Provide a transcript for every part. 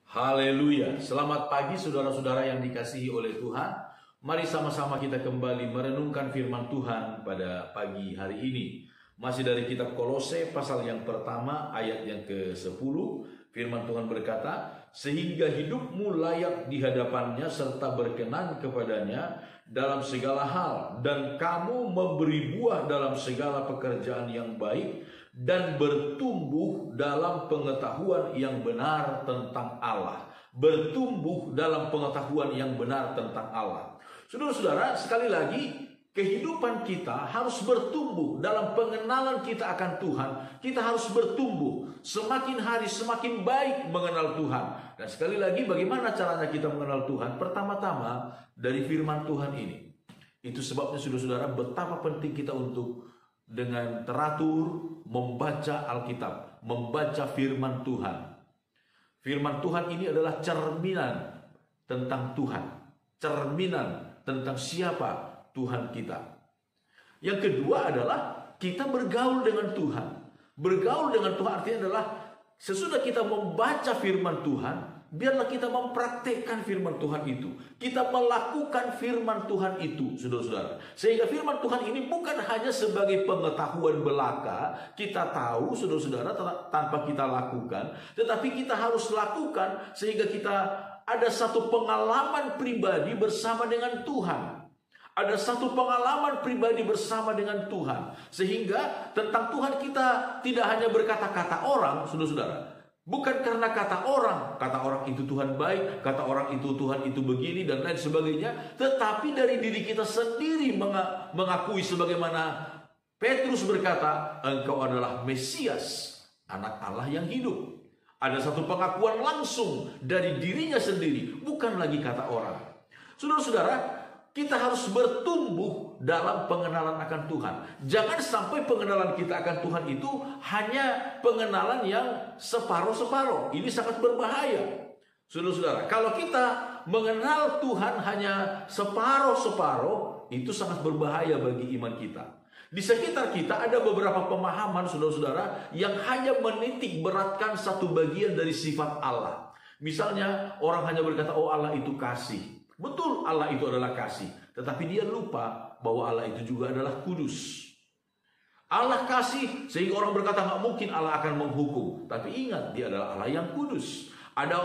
Haleluya. Selamat pagi saudara-saudara yang dikasihi oleh Tuhan. Mari sama-sama kita kembali merenungkan firman Tuhan pada pagi hari ini. Masih dari kitab Kolose pasal yang pertama ayat yang ke-10. Firman Tuhan berkata, sehingga hidupmu layak di hadapannya serta berkenan kepadanya dalam segala hal, dan kamu memberi buah dalam segala pekerjaan yang baik, dan bertumbuh dalam pengetahuan yang benar tentang Allah. Bertumbuh dalam pengetahuan yang benar tentang Allah. Saudara-saudara, sekali lagi, kehidupan kita harus bertumbuh dalam pengenalan kita akan Tuhan. Kita harus bertumbuh, semakin hari semakin baik mengenal Tuhan. Dan sekali lagi, bagaimana caranya kita mengenal Tuhan? Pertama-tama dari firman Tuhan ini. Itu sebabnya saudara-saudara, betapa penting kita untuk dengan teratur membaca Alkitab, membaca firman Tuhan. Firman Tuhan ini adalah cerminan tentang Tuhan, cerminan tentang siapa Tuhan kita. Yang kedua adalah kita bergaul dengan Tuhan. Bergaul dengan Tuhan artinya adalah sesudah kita membaca firman Tuhan, biarlah kita mempraktekkan firman Tuhan itu. Kita melakukan firman Tuhan itu, saudara-saudara. Sehingga firman Tuhan ini bukan hanya sebagai pengetahuan belaka, kita tahu, saudara-saudara, tanpa kita lakukan. Tetapi kita harus lakukan sehingga kita ada satu pengalaman pribadi bersama dengan Tuhan. Ada satu pengalaman pribadi bersama dengan Tuhan. Sehingga tentang Tuhan kita tidak hanya berkata-kata orang, saudara-saudara. Bukan karena kata orang itu Tuhan baik, kata orang itu Tuhan itu begini dan lain sebagainya. Tetapi dari diri kita sendiri mengakui sebagaimana Petrus berkata, engkau adalah Mesias, anak Allah yang hidup. Ada satu pengakuan langsung dari dirinya sendiri, bukan lagi kata orang. Saudara-saudara, kita harus bertumbuh dalam pengenalan akan Tuhan. Jangan sampai pengenalan kita akan Tuhan itu hanya pengenalan yang separuh-separuh. Ini sangat berbahaya. Saudara-saudara, kalau kita mengenal Tuhan hanya separuh-separuh, itu sangat berbahaya bagi iman kita. Di sekitar kita ada beberapa pemahaman, saudara-saudara, yang hanya menitik beratkan satu bagian dari sifat Allah. Misalnya, orang hanya berkata, oh Allah itu kasih. Betul, Allah itu adalah kasih. Tetapi dia lupa bahwa Allah itu juga adalah kudus. Allah kasih, sehingga orang berkata nggak mungkin Allah akan menghukum. Tapi ingat, dia adalah Allah yang kudus. Ada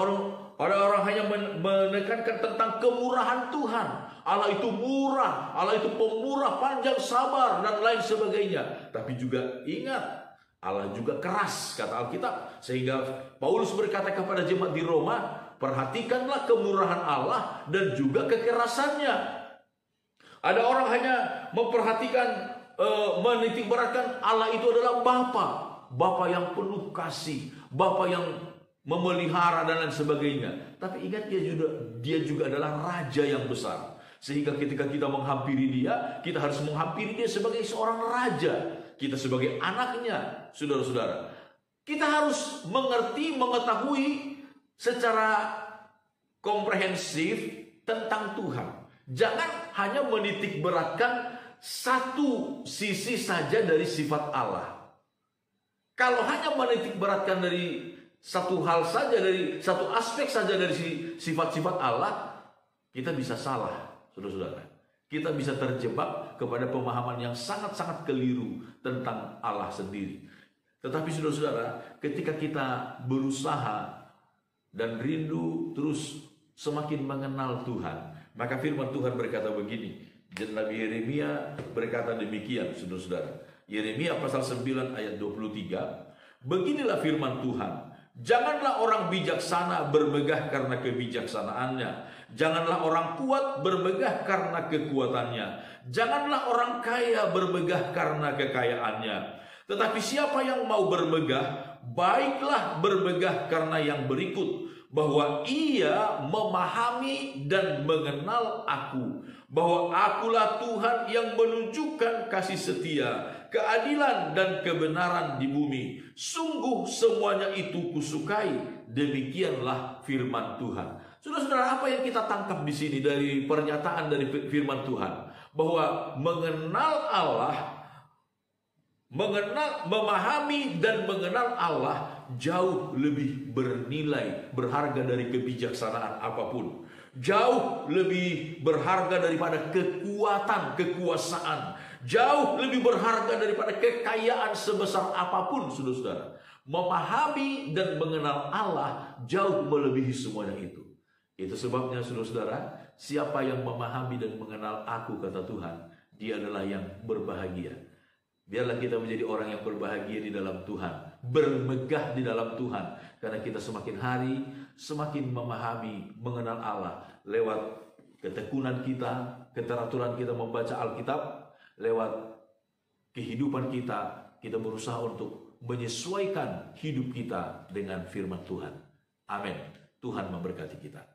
orang hanya menekankan tentang kemurahan Tuhan. Allah itu murah, Allah itu pemurah, panjang sabar, dan lain sebagainya. Tapi juga ingat, Allah juga keras, kata Alkitab. Sehingga Paulus berkata kepada jemaat di Roma, perhatikanlah kemurahan Allah dan juga kekerasannya. Ada orang hanya memperhatikan, menitik beratkan Allah itu adalah Bapa yang penuh kasih, Bapa yang memelihara dan lain sebagainya. Tapi ingat, dia juga adalah Raja yang besar. Sehingga ketika kita menghampiri dia, kita harus menghampiri dia sebagai seorang Raja. Kita sebagai anaknya, saudara-saudara. Kita harus mengerti, mengetahui secara komprehensif tentang Tuhan. Jangan hanya menitik beratkan satu sisi saja dari sifat Allah. Kalau hanya menitik beratkan dari satu hal saja, dari satu aspek saja dari sifat-sifat Allah, kita bisa salah, saudara-saudara. Kita bisa terjebak kepada pemahaman yang sangat-sangat keliru tentang Allah sendiri. Tetapi saudara-saudara, ketika kita berusaha dan rindu terus semakin mengenal Tuhan, maka firman Tuhan berkata begini. Nabi Yeremia berkata demikian, saudara-saudara. Yeremia pasal 9 ayat 23. Beginilah firman Tuhan. Janganlah orang bijaksana bermegah karena kebijaksanaannya. Janganlah orang kuat bermegah karena kekuatannya. Janganlah orang kaya bermegah karena kekayaannya. Tetapi siapa yang mau bermegah, baiklah bermegah karena yang berikut, bahwa ia memahami dan mengenal aku, bahwa akulah Tuhan yang menunjukkan kasih setia, keadilan dan kebenaran di bumi. Sungguh semuanya itu kusukai. Demikianlah firman Tuhan. Saudara-saudara, apa yang kita tangkap di sini dari pernyataan dari firman Tuhan? Bahwa mengenal Allah, memahami dan mengenal Allah jauh lebih bernilai, berharga dari kebijaksanaan apapun. Jauh lebih berharga daripada kekuatan, kekuasaan. Jauh lebih berharga daripada kekayaan sebesar apapun, saudara-saudara. Memahami dan mengenal Allah jauh melebihi semuanya itu. Itu sebabnya, saudara-saudara, siapa yang memahami dan mengenal aku, kata Tuhan, dia adalah yang berbahagia. Biarlah kita menjadi orang yang berbahagia di dalam Tuhan, bermegah di dalam Tuhan, karena kita semakin hari semakin memahami, mengenal Allah lewat ketekunan kita, keteraturan kita membaca Alkitab, lewat kehidupan kita berusaha untuk menyesuaikan hidup kita dengan firman Tuhan. Amin. Tuhan memberkati kita.